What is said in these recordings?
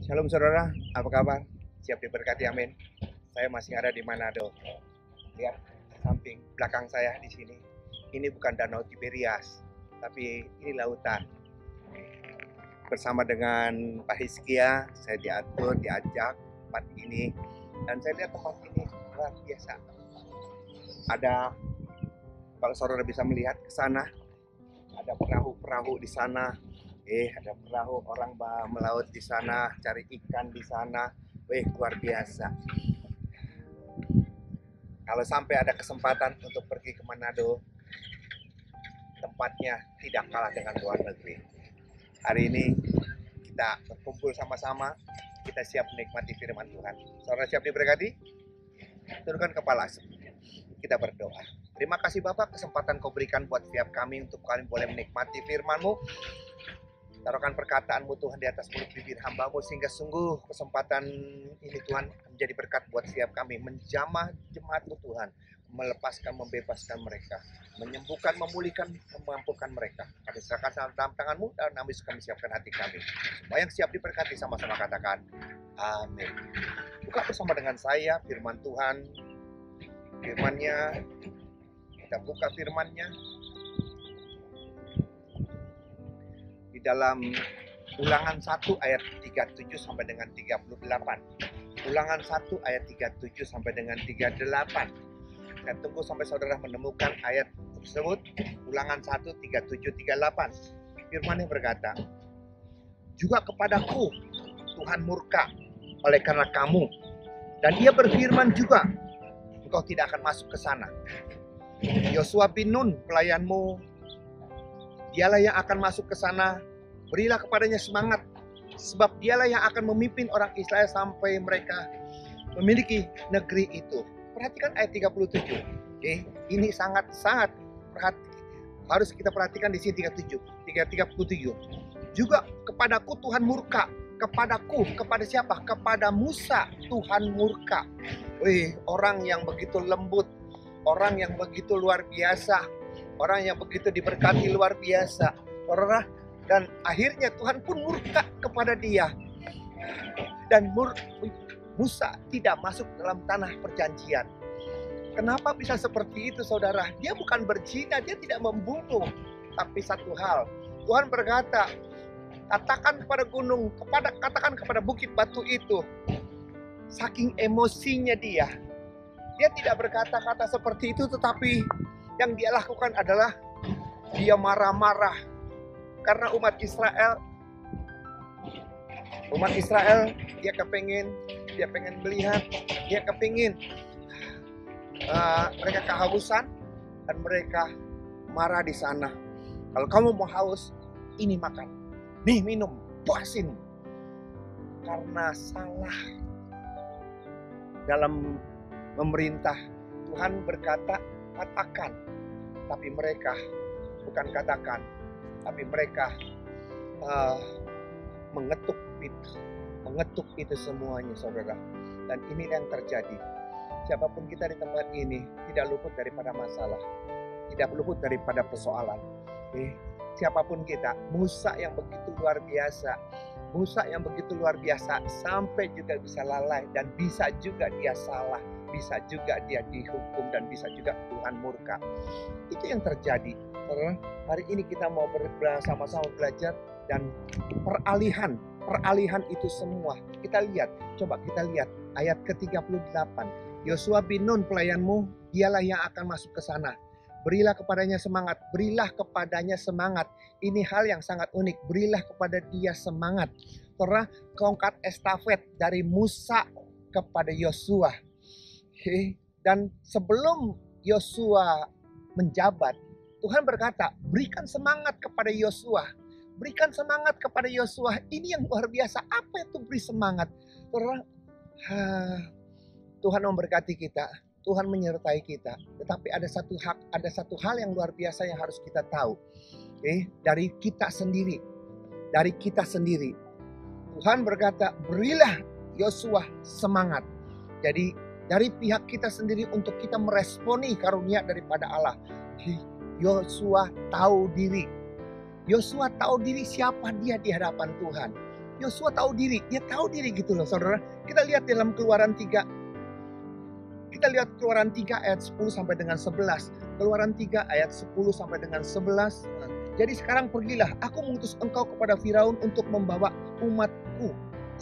Shalom saudara, apa kabar? Siap diberkati, amin. Saya masih ada di Manado. Lihat samping belakang saya di sini. Ini bukan Danau Tiberias, tapi ini lautan. Bersama dengan Pak Hizkia, saya diajak tempat ini. Dan saya lihat tempat ini luar biasa. Ada, kalau saudara bisa melihat ke sana, ada perahu-perahu di sana. Ada perahu orang melaut di sana, cari ikan di sana. Luar biasa. Kalau sampai ada kesempatan untuk pergi ke Manado, tempatnya tidak kalah dengan luar negeri. Hari ini kita berkumpul sama-sama, kita siap menikmati firman Tuhan. Saudara siap diberkati? Tundukkan kepala, kita berdoa. Terima kasih Bapak, kesempatan kau berikan buat setiap kami untuk kalian boleh menikmati firman-Mu. Taruhkan perkataan-Mu Tuhan di atas mulut bibir hamba-Mu, sehingga sungguh kesempatan ini Tuhan menjadi berkat buat setiap kami. Menjamah jemaat-Mu Tuhan, melepaskan, membebaskan mereka, menyembuhkan, memulihkan, memampukan mereka. Kami serahkan dalam tangan-Mu dan kami siapkan hati kami. Semua yang siap diberkati sama-sama katakan amin. Buka bersama dengan saya firman Tuhan. Firman-Nya, kita buka firman-Nya di dalam Ulangan 1 ayat 37 sampai dengan 38. Ulangan 1 ayat 37 sampai dengan 38. Saya tunggu sampai saudara menemukan ayat tersebut. Ulangan 1, 37, 38. Firman-Nya berkata, juga kepadaku Tuhan murka oleh karena kamu, dan Ia berfirman juga, engkau tidak akan masuk ke sana. Yosua bin Nun pelayanmu, dialah yang akan masuk ke sana. Berilah kepadanya semangat, sebab dialah yang akan memimpin orang Israel sampai mereka memiliki negeri itu. Perhatikan ayat 37. Ini sangat-sangat harus kita perhatikan di sini 37. Juga kepadaku Tuhan murka. Kepadaku, kepada siapa? Kepada Musa Tuhan murka. Orang yang begitu lembut, orang yang begitu luar biasa, orang yang begitu diberkati luar biasa. Dan akhirnya Tuhan pun murka kepada dia. Dan Musa tidak masuk dalam tanah perjanjian. Kenapa bisa seperti itu saudara? Dia bukan berzina, dia tidak membunuh. Tapi satu hal, Tuhan berkata, katakan kepada gunung, katakan kepada bukit batu itu. Saking emosinya dia tidak berkata-kata seperti itu, tetapi yang dia lakukan adalah dia marah-marah. Karena umat Israel dia pengen melihat, dia kepingin mereka kehausan dan mereka marah di sana. Kalau kamu mau haus, ini makan, nih minum, puasin. Karena salah dalam memerintah, Tuhan berkata katakan, tapi mereka bukan katakan, tapi mereka mengetuk itu semuanya saudara. Dan ini yang terjadi. Siapapun kita di tempat ini tidak luput daripada masalah, tidak luput daripada persoalan. Siapapun kita, Musa yang begitu luar biasa, sampai juga bisa lalai, dan bisa juga dia salah, bisa juga dia dihukum, dan bisa juga Tuhan murka. Itu yang terjadi. Hari ini kita mau bersama-sama belajar dan peralihan itu semua. Coba kita lihat ayat ke-38. Yosua bin Nun pelayanmu, dialah yang akan masuk ke sana. Berilah kepadanya semangat. Ini hal yang sangat unik. Berilah kepada dia semangat. Karena tongkat estafet dari Musa kepada Yosua. Dan sebelum Yosua menjabat, Tuhan berkata, berikan semangat kepada Yosua. Berikan semangat kepada Yosua. Ini yang luar biasa. Apa itu beri semangat? Tuhan memberkati kita. Tuhan menyertai kita. Tetapi ada satu hal yang luar biasa yang harus kita tahu. Dari kita sendiri. Tuhan berkata, berilah Yosua semangat. Jadi dari pihak kita sendiri untuk kita meresponi karunia daripada Allah. Yosua tahu diri siapa dia di hadapan Tuhan. Yosua tahu diri, dia tahu diri gitu loh saudara. Kita lihat dalam Keluaran 3. Kita lihat Keluaran 3 ayat 10 sampai dengan 11. Keluaran 3 ayat 10 sampai dengan 11. Jadi sekarang pergilah, aku mengutus engkau kepada Firaun untuk membawa umatku,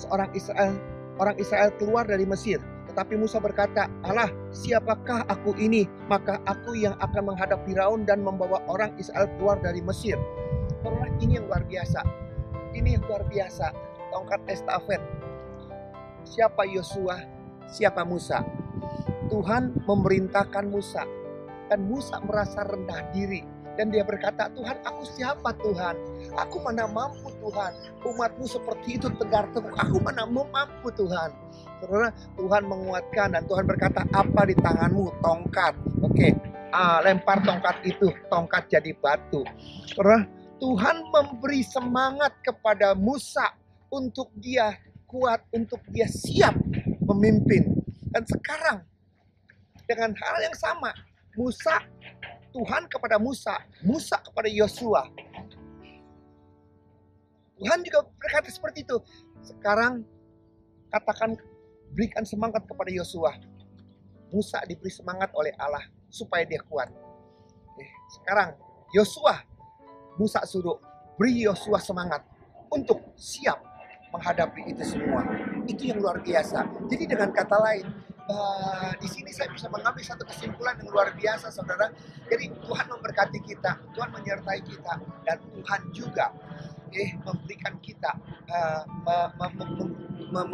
orang Israel keluar dari Mesir. Tetapi Musa berkata, Allah, siapakah aku ini? Maka aku yang akan menghadap Firaun dan membawa orang Israel keluar dari Mesir. Ini yang luar biasa. Ini yang luar biasa. Tongkat estafet. Siapa Yosua? Siapa Musa? Tuhan memerintahkan Musa. Dan Musa merasa rendah diri. Dan dia berkata, Tuhan, aku siapa Tuhan? Aku mana mampu Tuhan. Umatmu seperti itu tegar tenguk. Aku mana mampu Tuhan. Saudara, Tuhan menguatkan dan Tuhan berkata, apa di tanganmu? Tongkat. Oke, lempar tongkat itu. Tongkat jadi batu. Saudara, Tuhan memberi semangat kepada Musa untuk dia kuat, untuk dia siap memimpin. Dan sekarang dengan hal yang sama, Tuhan kepada Musa kepada Yosua. Tuhan juga berkata seperti itu. Sekarang katakan, berikan semangat kepada Yosua. Musa diberi semangat oleh Allah supaya dia kuat. Sekarang Yosua, Musa suruh beri Yosua semangat untuk siap menghadapi itu semua. Itu yang luar biasa. Jadi dengan kata lain, di sini saya bisa mengambil satu kesimpulan yang luar biasa, saudara. Jadi Tuhan memberkati kita, Tuhan menyertai kita, dan Tuhan juga memberikan kita,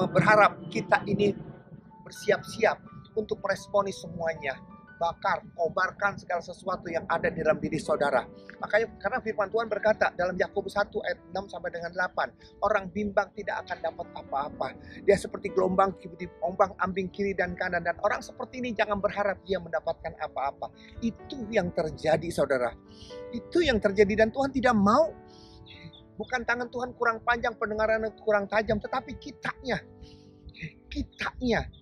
berharap kita ini bersiap-siap untuk meresponi semuanya. Kobarkan segala sesuatu yang ada di dalam diri saudara. Makanya karena firman Tuhan berkata dalam Yakobus 1 ayat 6 sampai dengan 8, orang bimbang tidak akan dapat apa-apa. Dia seperti gelombang ombang ambing kiri dan kanan, dan orang seperti ini jangan berharap dia mendapatkan apa-apa. Itu yang terjadi saudara. Itu yang terjadi, dan Tuhan tidak mau. Bukan tangan Tuhan kurang panjang, pendengaran kurang tajam, tetapi kitanya.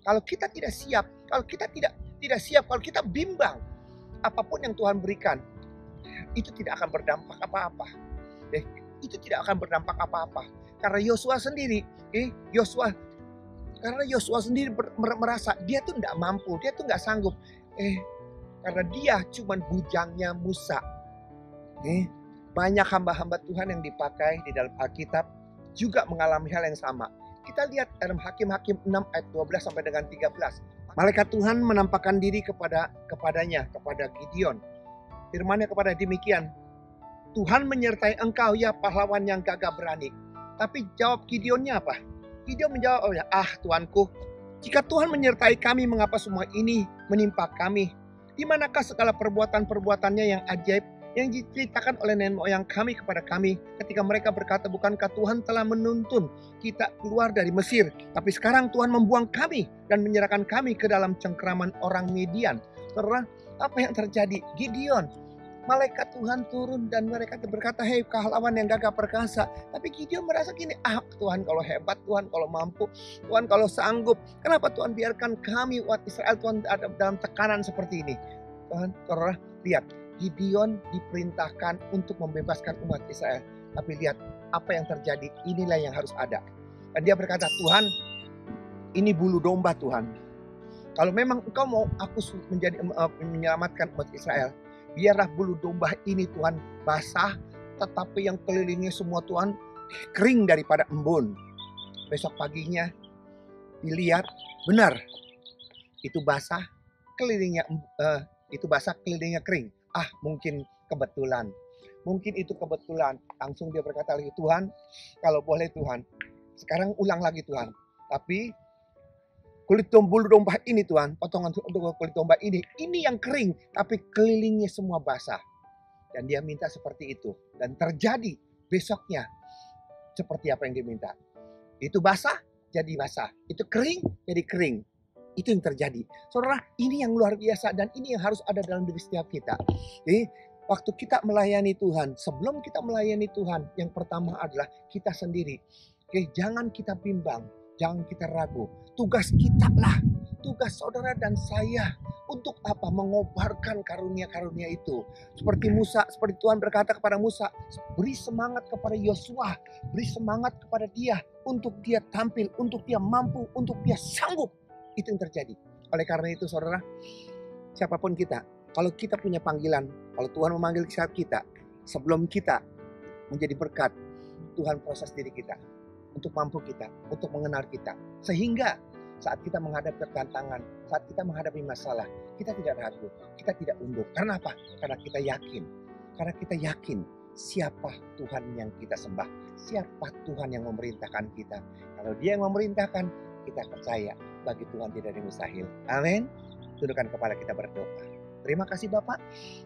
Kalau kita tidak siap, kalau kita tidak siap, kalau kita bimbang, apapun yang Tuhan berikan, itu tidak akan berdampak apa-apa. Itu tidak akan berdampak apa-apa. Karena Yosua sendiri, merasa dia tuh tidak mampu, dia tuh nggak sanggup. Karena dia cuman bujangnya Musa. Banyak hamba-hamba Tuhan yang dipakai di dalam Alkitab juga mengalami hal yang sama. Kita lihat dalam Hakim-Hakim 6 ayat 12 sampai dengan 13. Malaikat Tuhan menampakkan diri kepada Gideon. Firman-Nya kepada demikian, Tuhan menyertai engkau ya pahlawan yang gagah berani. Tapi jawab Gideonnya apa? Gideon menjawab, Tuanku, jika Tuhan menyertai kami, mengapa semua ini menimpa kami? Di manakah segala perbuatan-perbuatannya yang ajaib yang diceritakan oleh nenek moyang kami kepada kami ketika mereka berkata, bukankah Tuhan telah menuntun kita keluar dari Mesir, tapi sekarang Tuhan membuang kami dan menyerahkan kami ke dalam cengkraman orang Midian. Karena apa yang terjadi? Gideon, malaikat Tuhan turun dan mereka berkata, hei pahlawan yang gagah perkasa. Tapi Gideon merasa gini, Tuhan kalau hebat, Tuhan kalau mampu, Tuhan kalau sanggup, kenapa Tuhan biarkan kami umat Israel Tuhan ada dalam tekanan seperti ini? Tuhan, karena lihat, Gideon diperintahkan untuk membebaskan umat Israel. Tapi lihat apa yang terjadi, inilah yang harus ada. Dan dia berkata, Tuhan, ini bulu domba Tuhan. Kalau memang engkau mau aku menyelamatkan umat Israel, biarlah bulu domba ini Tuhan basah, tetapi yang kelilingnya semua Tuhan kering daripada embun. Besok paginya dilihat, benar, itu basah, kelilingnya kering. Mungkin kebetulan. Mungkin itu kebetulan. Langsung dia berkata lagi, Tuhan, kalau boleh Tuhan, sekarang ulang lagi Tuhan. Tapi kulit bulu domba ini Tuhan, potongan kulit domba ini yang kering, tapi kelilingnya semua basah. Dan dia minta seperti itu. Dan terjadi besoknya seperti apa yang dia minta. Itu basah, jadi basah. Itu kering, jadi kering. Itu yang terjadi. Saudara, ini yang luar biasa dan ini yang harus ada dalam diri setiap kita. Jadi, waktu kita melayani Tuhan, sebelum kita melayani Tuhan, yang pertama adalah kita sendiri. Jangan kita bimbang, jangan kita ragu. Tugas kita lah, tugas saudara dan saya Untuk apa? Mengobarkan karunia-karunia itu. Seperti Musa, seperti Tuhan berkata kepada Musa, beri semangat kepada Yosua, beri semangat kepada dia untuk dia tampil, untuk dia mampu, untuk dia sanggup. Itu yang terjadi. Oleh karena itu saudara, siapapun kita, kalau kita punya panggilan, kalau Tuhan memanggil kita, sebelum kita menjadi berkat, Tuhan proses diri kita untuk mampu kita, untuk mengenal kita. Sehingga saat kita menghadapi tantangan, saat kita menghadapi masalah, kita tidak ragu, kita tidak undur. Karena apa? Karena kita yakin. Karena kita yakin siapa Tuhan yang kita sembah, siapa Tuhan yang memerintahkan kita. Kalau Dia yang memerintahkan, kita percaya bagi Tuhan tidak ada yang mustahil. Amin. Tundukkan kepala kita berdoa. Terima kasih Bapak,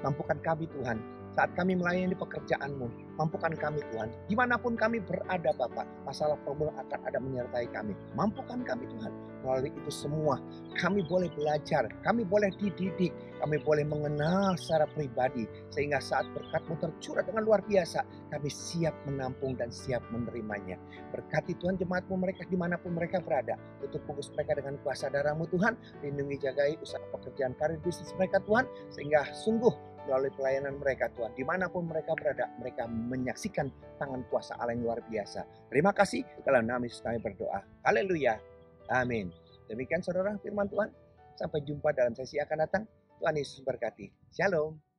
mampukan kami Tuhan. Saat kami melayani pekerjaan-Mu, mampukan kami Tuhan. Dimanapun kami berada Bapak, masalah problem akan ada menyertai kami. Mampukan kami Tuhan. Melalui itu semua, kami boleh belajar, kami boleh dididik, kami boleh mengenal secara pribadi. Sehingga saat berkat-Mu tercurah dengan luar biasa, kami siap menampung dan siap menerimanya. Berkati Tuhan jemaat-Mu mereka dimanapun mereka berada. Tutup bungkus mereka dengan kuasa darah-Mu Tuhan. Lindungi jagai usaha pekerjaan karir bisnis mereka Tuhan. Sehingga sungguh melalui pelayanan mereka Tuhan, dimanapun mereka berada, mereka menyaksikan tangan kuasa Allah yang luar biasa. Terima kasih, dalam nama Yesus kami berdoa. Haleluya, amin. Demikian saudara firman Tuhan. Sampai jumpa dalam sesi akan datang. Tuhan Yesus berkati. Shalom.